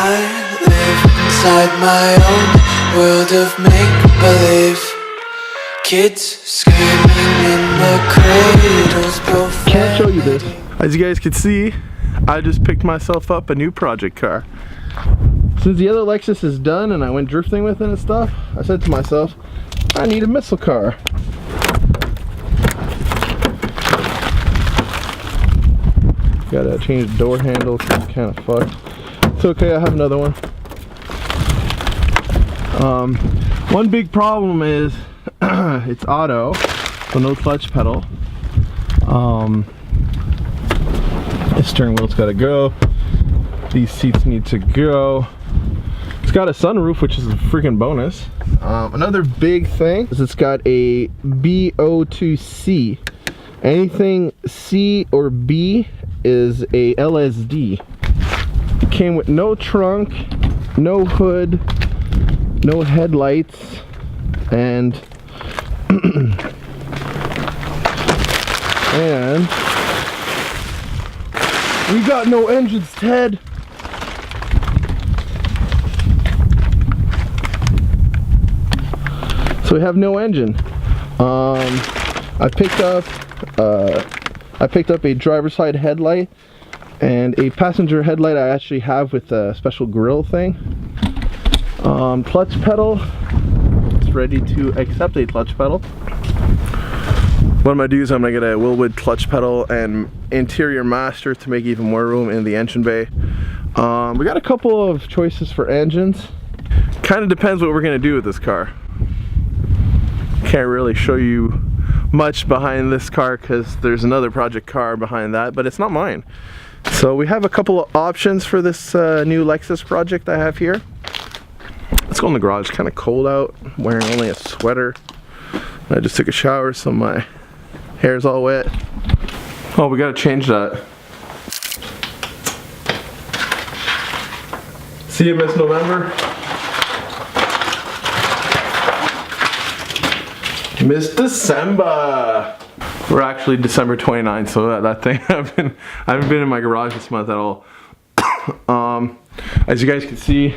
I live inside my own world of make-believe. Kids screaming in the cradles, profanity. Can't show you this. As you guys can see, I just picked myself up a new project car. Since the other Lexus is done and I went drifting with it and stuff, I said to myself, I need a missile car. Gotta change the door handle because it's kind of fucked. It's okay, I have another one. One big problem is it's auto, so no clutch pedal. The steering wheel's gotta go. These seats need to go. It's got a sunroof, which is a freaking bonus. Another big thing is it's got a BO2C. Anything C or B is a LSD. It came with no trunk, no hood, no headlights, and and we got no engines, Ted. So we have no engine. I picked up a driver's side headlight and a passenger headlight I actually have with a special grill thing. Clutch pedal. It's ready to accept a clutch pedal. What I'm gonna do is I'm gonna get a Wilwood clutch pedal and interior master to make even more room in the engine bay. We got a couple of choices for engines. Kind of depends what we're gonna do with this car. Can't really show you much behind this car because there's another project car behind that, but it's not mine. So we have a couple of options for this new Lexus project I have here. Let's go in the garage. It's kind of cold out. I'm wearing only a sweater. I just took a shower, so my hair's all wet. Oh, we gotta change that. See you, Miss November. Miss December. We're actually December 29th, so that thing I haven't been in my garage this month at all. As you guys can see,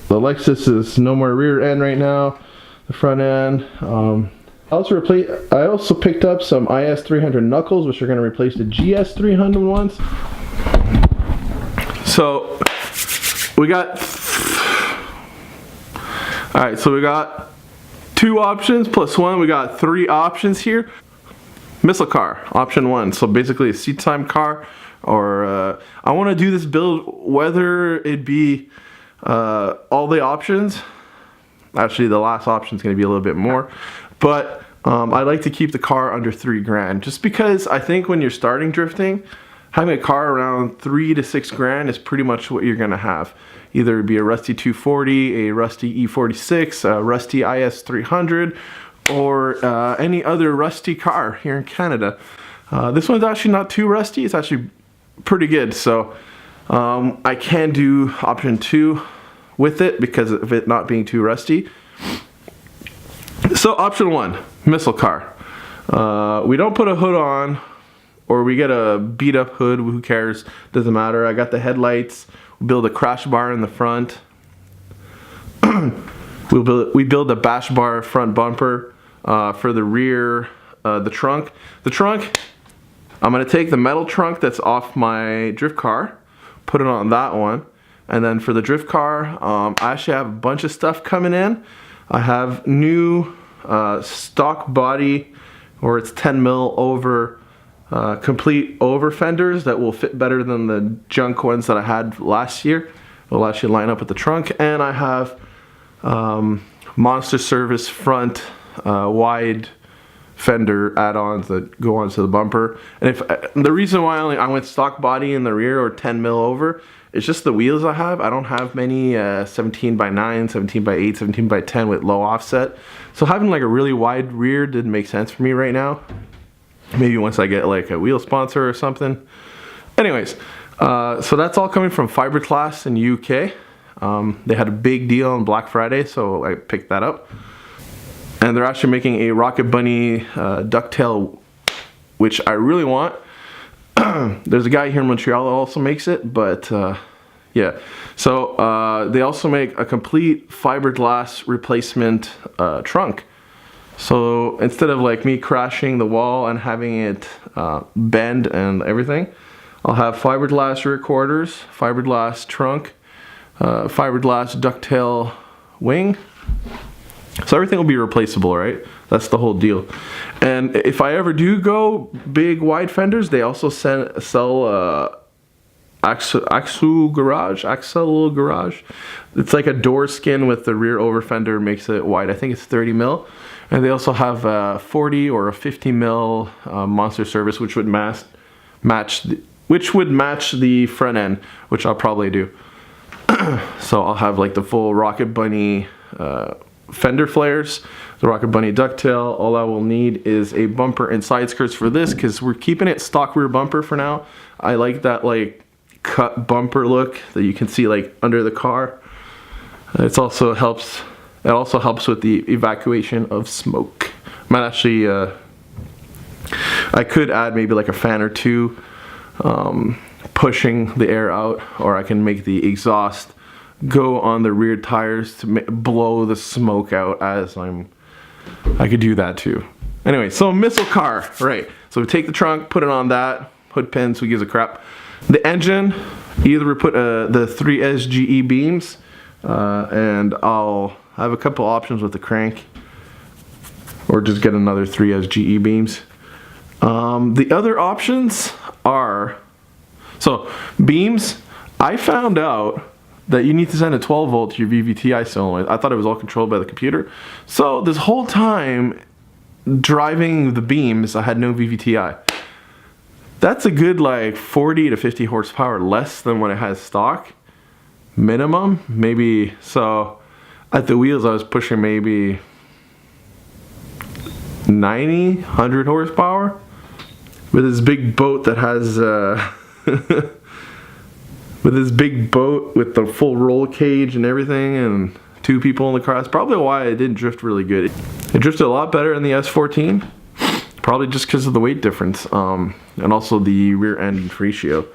the Lexus is no more rear end right now. The front end. I also picked up some IS300 knuckles, which are going to replace the GS300 ones. So we got. All right, so we got 2 options plus 1. We got 3 options here. Missile car, option 1. So basically a seat time car, or I want to do this build whether it be all the options. Actually, the last option is going to be a little bit more, but I like to keep the car under $3,000, just because I think when you're starting drifting, having a car around $3 to $6,000 is pretty much what you're going to have. Either be a rusty 240, a rusty E46, a rusty IS300, or any other rusty car here in Canada. This one's actually not too rusty. It's actually pretty good. So I can do option 2 with it because of it not being too rusty. So option 1, missile car. We don't put a hood on, or we get a beat up hood, who cares, doesn't matter. I got the headlights. We build a crash bar in the front. we build a bash bar front bumper for the rear, the trunk. The trunk, I'm gonna take the metal trunk that's off my drift car, put it on that one. And then for the drift car, I actually have a bunch of stuff coming in. I have new stock body, or it's 10 mil over, complete over fenders that will fit better than the junk ones that I had last year. Will actually line up with the trunk. And I have Monster Service front wide fender add-ons that go onto the bumper. And if the reason why I went stock body in the rear or 10 mil over, it's just the wheels I have. I don't have many 17 by 9, 17 by 8, 17 by 10 with low offset. So having like a really wide rear didn't make sense for me right now. Maybe once I get like a wheel sponsor or something. Anyways, so that's all coming from Fiberglass in UK. They had a big deal on Black Friday, so I picked that up. And they're actually making a Rocket Bunny ducktail, which I really want. There's a guy here in Montreal that also makes it, but Yeah. So they also make a complete fiberglass replacement trunk. So instead of like me crashing the wall and having it bend and everything, I'll have fiberglass rear quarters, fiberglass trunk, fiberglass ducktail wing. So everything will be replaceable, right? That's the whole deal. And if I ever do go big wide fenders, they also sell axle garage. It's like a door skin with the rear over fender, makes it wide. I think it's 30 mil. And they also have a 40 or a 50 mil monster service, which would match the front end, which I'll probably do. So I'll have like the full Rocket Bunny fender flares, the Rocket Bunny ducktail. All I will need is a bumper and side skirts for this, because we're keeping it stock rear bumper for now. I like that like cut bumper look that you can see like under the car. It also helps with the evacuation of smoke. Might actually I could add maybe like a fan or two pushing the air out, or I can make the exhaust go on the rear tires to blow the smoke out as I could do that too. Anyway, so missile car, right? So we take the trunk, put it on that, hood pins, who gives a crap. The engine, either we put the 3SGE beams, and I'll have a couple options with the crank, or just get another 3SGE beams. The other options are, so beams, I found out that you need to send a 12 volt to your VVTi solenoid. I thought it was all controlled by the computer. So this whole time driving the beams, I had no VVTi. That's a good like 40 to 50 horsepower less than what it has stock. Minimum, maybe. So at the wheels I was pushing maybe 90, 100 horsepower. With this big boat that has with this big boat with the full roll cage and everything, and 2 people in the car. That's probably why it didn't drift really good. It drifted a lot better in the S14, probably just because of the weight difference, and also the rear end ratio.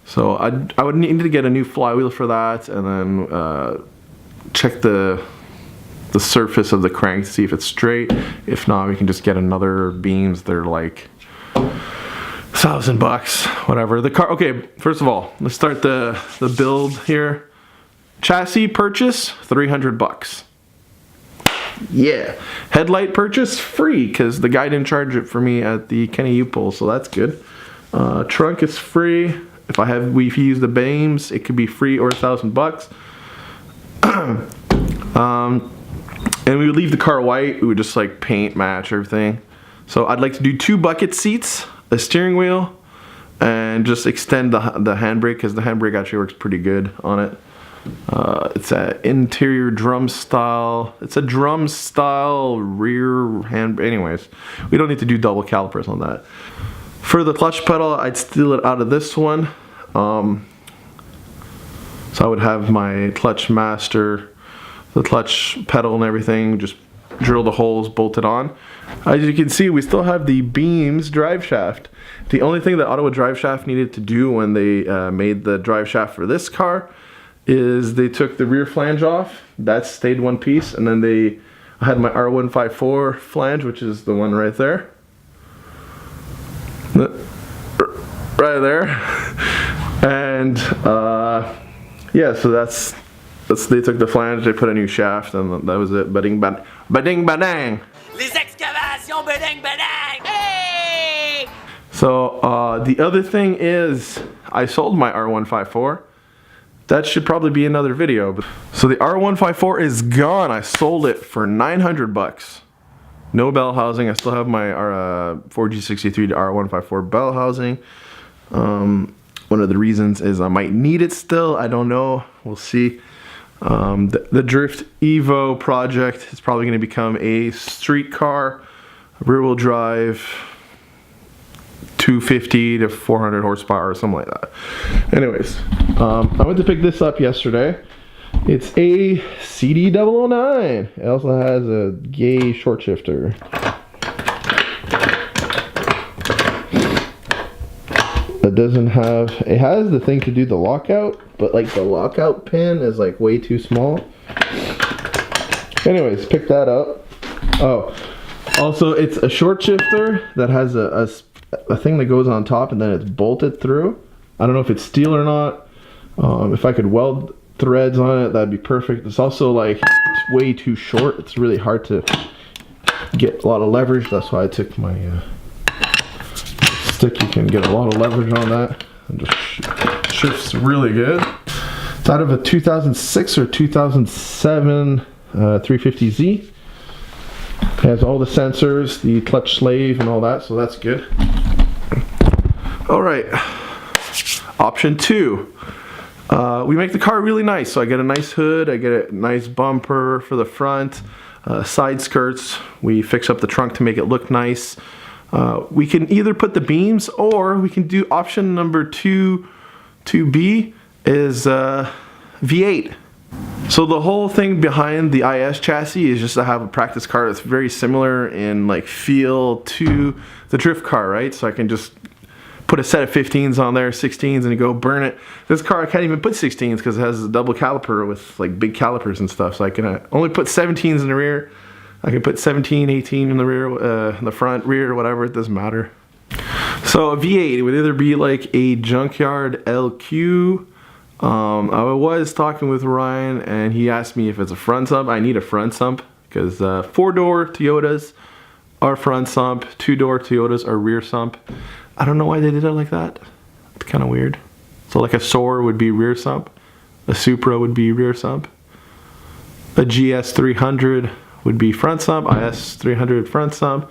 So I would need to get a new flywheel for that, and then check the surface of the crank to see if it's straight. If not, we can just get another beams. They're like $1,000, whatever. The car, okay, first of all, let's start the build here. Chassis purchase, $300. Yeah. Headlight purchase, free, because the guy didn't charge it for me at the Kenny U-Pull, so that's good. Trunk is free. If we use the beams, it could be free or $1,000. And we would leave the car white. We would just like paint, match everything. So I'd like to do 2 bucket seats, a steering wheel, and just extend the handbrake, because the handbrake actually works pretty good on it. It's an interior drum style. It's a drum style rear hand. Anyways, we don't need to do double calipers on that. For the clutch pedal, I'd steal it out of this one. So I would have my clutch master, the clutch pedal and everything, just drill the holes, bolt it on. As you can see, we still have the beams drive shaft. The only thing that Ottawa Drive Shaft needed to do when they made the drive shaft for this car is they took the rear flange off. That stayed one piece, and then I had my R154 flange, which is the one right there. Right there. And yeah, so that's they took the flange, they put a new shaft, and that was it. Bading badang. Les excavations, badang badang. Hey! So the other thing is, I sold my R154. That should probably be another video. So the R154 is gone. I sold it for $900. No bell housing. I still have my 4G63 to R154 bell housing. One of the reasons is I might need it still. I don't know. We'll see. The Drift Evo project is probably going to become a street car, rear-wheel drive, 250 to 400 horsepower or something like that. Anyways, I went to pick this up yesterday. It's a CD009. It also has a gay short shifter. A doesn't have, it has the thing to do the lockout, but like the lockout pin is like way too small. Anyways, pick that up. Oh, also it's a short shifter that has a thing that goes on top and then it's bolted through. I don't know if it's steel or not. If I could weld threads on it, that'd be perfect. It's also like it's way too short. It's really hard to get a lot of leverage. That's why I took my stick. You can get a lot of leverage on that. And just shifts really good. It's out of a 2006 or 2007 350Z. It has all the sensors, the clutch slave and all that, so that's good. All right, option 2. We make the car really nice. So I get a nice hood, I get a nice bumper for the front, side skirts. We fix up the trunk to make it look nice. We can either put the beams or we can do option number 2B is V8. So the whole thing behind the IS chassis is just to have a practice car that's very similar in like feel to the drift car, right? So I can just put a set of 15s on there, 16s, and go burn it. This car I can't even put 16s because it has a double caliper with like big calipers and stuff. So I can only put 17s in the rear. I can put 17, 18 in the rear, in the front, rear, whatever. It doesn't matter. So a V8 it would either be like a junkyard LQ. I was talking with Ryan and he asked me if it's a front sump. I need a front sump because 4-door Toyotas are front sump, 2-door Toyotas are rear sump. I don't know why they did it like that. It's kind of weird. So like a Soar would be rear sump, a Supra would be rear sump, a GS 300 would be front sump, IS 300 front sump,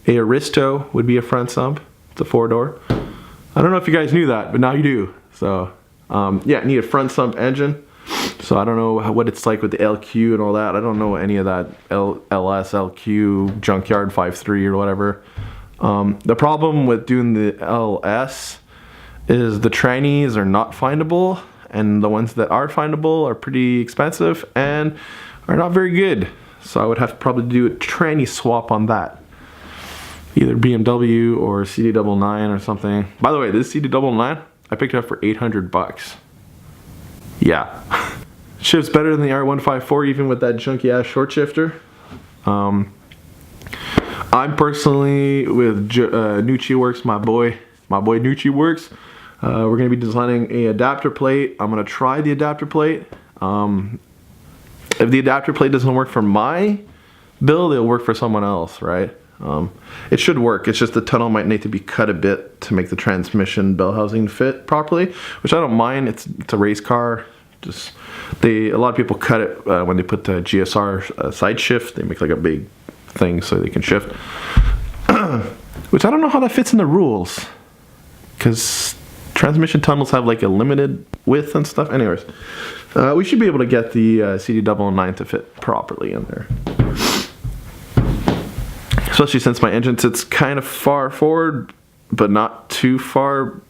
a Aristo would be a front sump. It's a 4-door. I don't know if you guys knew that, but now you do. So yeah, need a front sump engine. So I don't know what it's like with the LQ and all that. I don't know any of that LS, LQ, junkyard 5.3 or whatever. The problem with doing the LS is the trannies are not findable, and the ones that are findable are pretty expensive and are not very good. So I would have to probably do a tranny swap on that. Either BMW or CD99 or something. By the way, this CD99, I picked it up for 800 bucks. Yeah. Shifts better than the R154 even with that junky ass short shifter. I'm personally with Nucci Works, my boy Nucci Works. We're gonna be designing a adapter plate. I'm gonna try the adapter plate. If the adapter plate doesn't work for my build, it'll work for someone else, right? It should work. It's just the tunnel might need to be cut a bit to make the transmission bell housing fit properly, which I don't mind. It's a race car. Just a lot of people cut it when they put the GSR side shift. They make like a big thing so they can shift. Which I don't know how that fits in the rules, because transmission tunnels have like a limited width and stuff. Anyways, we should be able to get the CD99 to fit properly in there. Especially since my engine sits kind of far forward, but not too far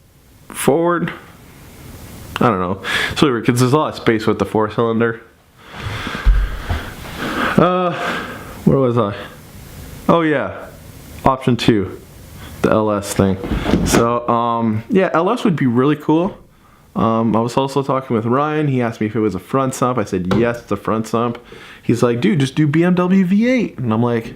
forward. I don't know. It's really weird because there's a lot of space with the 4-cylinder. Where was I? Oh yeah, option 2, the LS thing. So yeah, LS would be really cool. I was also talking with Ryan. He asked me if it was a front sump. I said yes, it's a front sump. He's like, dude, just do BMW V8. And I'm like,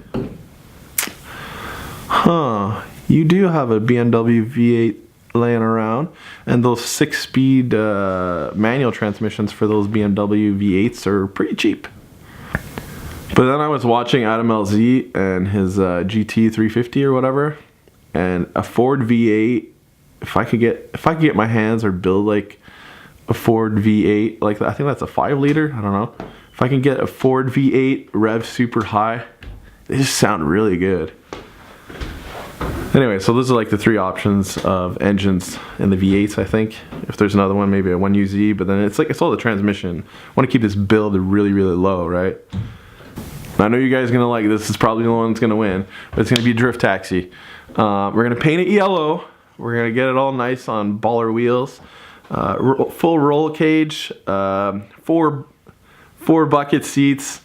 huh, you do have a BMW V8 laying around, and those 6-speed manual transmissions for those BMW V8s are pretty cheap. But then I was watching Adam LZ and his GT 350 or whatever, and a Ford V8. If I could get my hands or build like a Ford V8 like that, I think that's a 5-liter. I don't know. If I can get a Ford V8 rev super high, they just sound really good. Anyway, so those are like the 3 options of engines in the V8s, I think. If there's another one, maybe a 1UZ, but then it's all the transmission. I want to keep this build really, really low, right? I know you guys are going to like this. Is probably the one that's going to win, but it's going to be Drift Taxi. We're going to paint it yellow. We're going to get it all nice on baller wheels. Full roll cage, 4 bucket seats.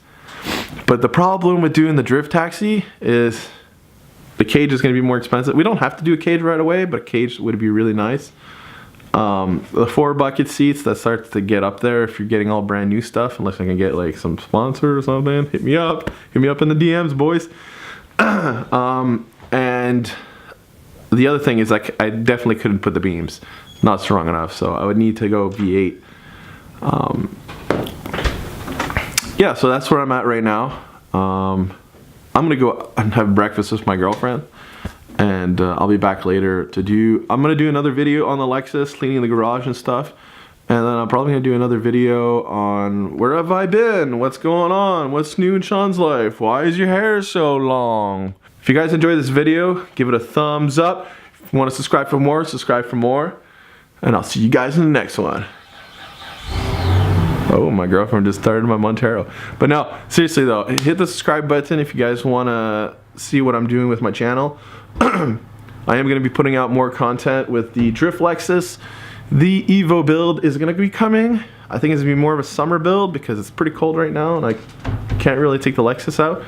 But the problem with doing the Drift Taxi is the cage is going to be more expensive. We don't have to do a cage right away, but a cage would be really nice. The 4 bucket seats, that starts to get up there if you're getting all brand new stuff, unless I can get like some sponsor or something. Hit me up in the DMs, boys. And the other thing is, like, I definitely couldn't put the beams, not strong enough, so I would need to go V8. Yeah, so that's where I'm at right now. I'm gonna go and have breakfast with my girlfriend, and I'll be back later to do. I'm gonna do another video on the Lexus, cleaning the garage and stuff, and then I'm probably gonna do another video on where have I been, what's going on, what's new in Sean's life, why is your hair so long. If you guys enjoyed this video, give it a thumbs up. If you want to subscribe for more, subscribe for more, and I'll see you guys in the next one. Oh, my girlfriend just started my Montero. But no, seriously though, hit the subscribe button if you guys want to see what I'm doing with my channel. I am going to be putting out more content with the Drift Lexus. The Evo build is going to be coming. I think it's going to be more of a summer build because it's pretty cold right now and I can't really take the Lexus out.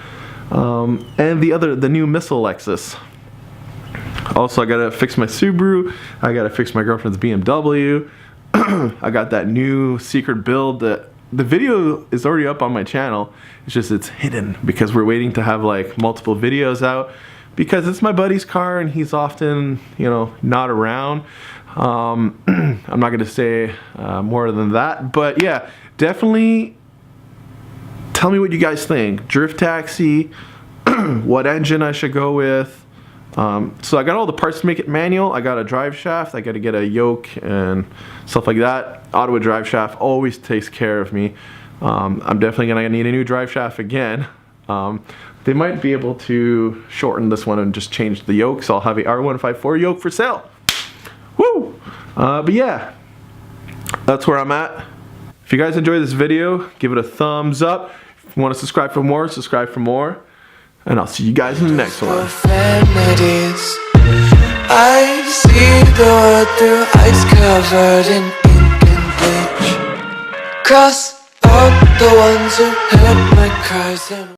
And the new Missile Lexus. Also, I got to fix my Subaru. I got to fix my girlfriend's BMW. I got that new secret build that the video is already up on my channel. It's just it's hidden because we're waiting to have like multiple videos out because it's my buddy's car and he's often, you know, not around. I'm not gonna say more than that, but yeah, definitely tell me what you guys think. Drift taxi, what engine I should go with. So I got all the parts to make it manual. I got a drive shaft. I got to get a yoke and stuff like that. Auto drive shaft always takes care of me. I'm definitely gonna need a new drive shaft again. They might be able to shorten this one and just change the yoke, so I'll have a R154 yoke for sale. Woo! But yeah, that's where I'm at. If you guys enjoyed this video, give it a thumbs up. If you want to subscribe for more, subscribe for more. And I'll see you guys in the next one. I see the world through ice covered in ink and bleach. Cross out the ones who heard my cries and